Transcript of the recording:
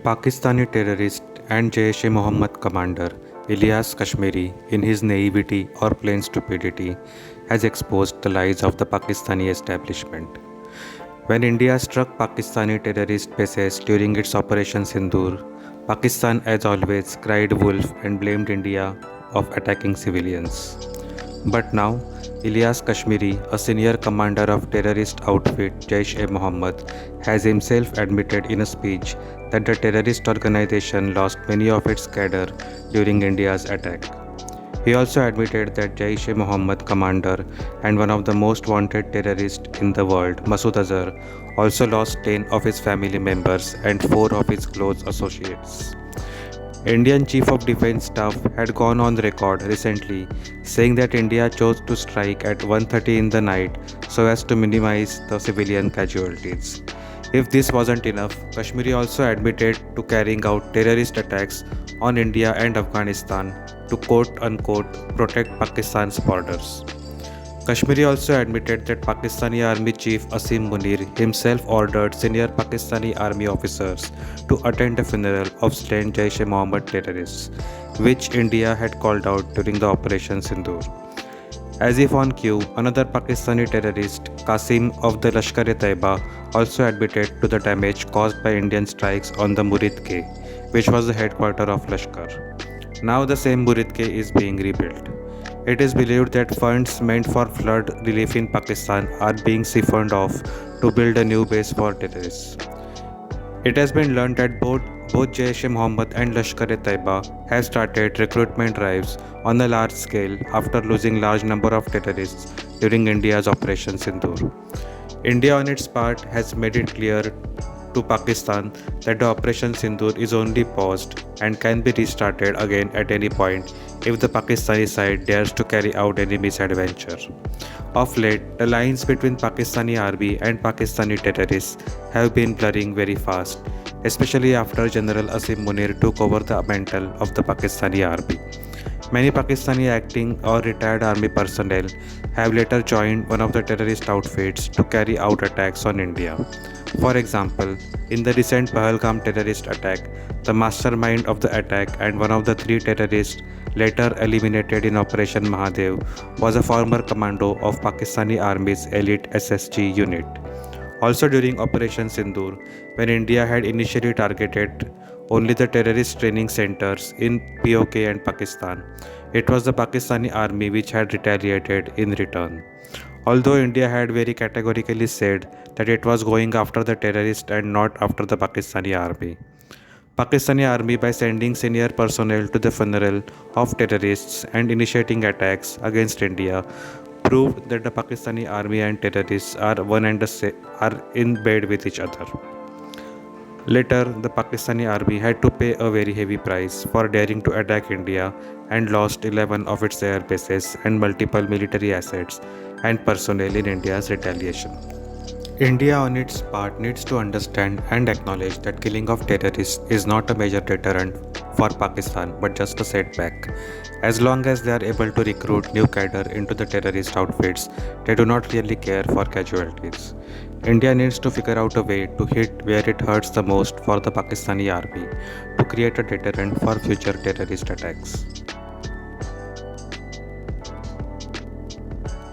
Pakistani terrorist and Jaish-e-Mohammed commander Ilyas Kashmiri, in his naivety or plain stupidity, has exposed the lies of the Pakistani establishment. When India struck Pakistani terrorist bases during its Operation Sindoor, Pakistan, as always, cried wolf and blamed India of attacking civilians. But now, Ilyas Kashmiri, a senior commander of terrorist outfit Jaish-e-Mohammed, has himself admitted in a speech that the terrorist organization lost many of its cadre during India's attack. He also admitted that Jaish-e-Mohammed commander and one of the most wanted terrorists in the world, Masood Azhar, also lost 10 of his family members and 4 of his close associates. Indian Chief of Defence Staff had gone on record recently saying that India chose to strike at 1:30 in the night so as to minimize the civilian casualties. If this wasn't enough, Kashmiri also admitted to carrying out terrorist attacks on India and Afghanistan to quote-unquote protect Pakistan's borders. Kashmiri also admitted that Pakistani Army Chief Asim Munir himself ordered senior Pakistani Army officers to attend a funeral of slain Jaish-e-Mohammed terrorists, which India had called out during the Operation Sindoor. As if on cue, another Pakistani terrorist, Qasim of the Lashkar-E-Taiba, also admitted to the damage caused by Indian strikes on the Murid K, which was the headquarters of Lashkar. Now the same Murid K is being rebuilt. It is believed that funds meant for flood relief in Pakistan are being siphoned off to build a new base for terrorists. It has been learned that both Jaish-e-Mohammed and Lashkar-e-Taiba have started recruitment drives on a large scale after losing large number of terrorists during India's Operation Sindoor. India on its part has made it clear to Pakistan that the Operation Sindoor is only paused and can be restarted again at any point if the Pakistani side dares to carry out any misadventure. Of late, the lines between Pakistani Army and Pakistani terrorists have been blurring very fast, especially after General Asim Munir took over the mantle of the Pakistani Army. Many Pakistani acting or retired army personnel have later joined one of the terrorist outfits to carry out attacks on India. For example, in the recent Pahalgam terrorist attack, the mastermind of the attack and one of the 3 terrorists later eliminated in Operation Mahadev was a former commando of Pakistani Army's elite SSG unit. Also during Operation Sindoor, when India had initially targeted only the terrorist training centers in POK and Pakistan, it was the Pakistani Army which had retaliated in return. Although India had very categorically said that it was going after the terrorists and not after the Pakistani Army. Pakistani Army, by sending senior personnel to the funeral of terrorists and initiating attacks against India, proved that the Pakistani Army and terrorists are are in bed with each other. Later, the Pakistani Army had to pay a very heavy price for daring to attack India and lost 11 of its air bases and multiple military assets and personnel in India's retaliation. India on its part needs to understand and acknowledge that killing of terrorists is not a major deterrent for Pakistan but just a setback. As long as they are able to recruit new cadre into the terrorist outfits, they do not really care for casualties. India needs to figure out a way to hit where it hurts the most for the Pakistani Army to create a deterrent for future terrorist attacks.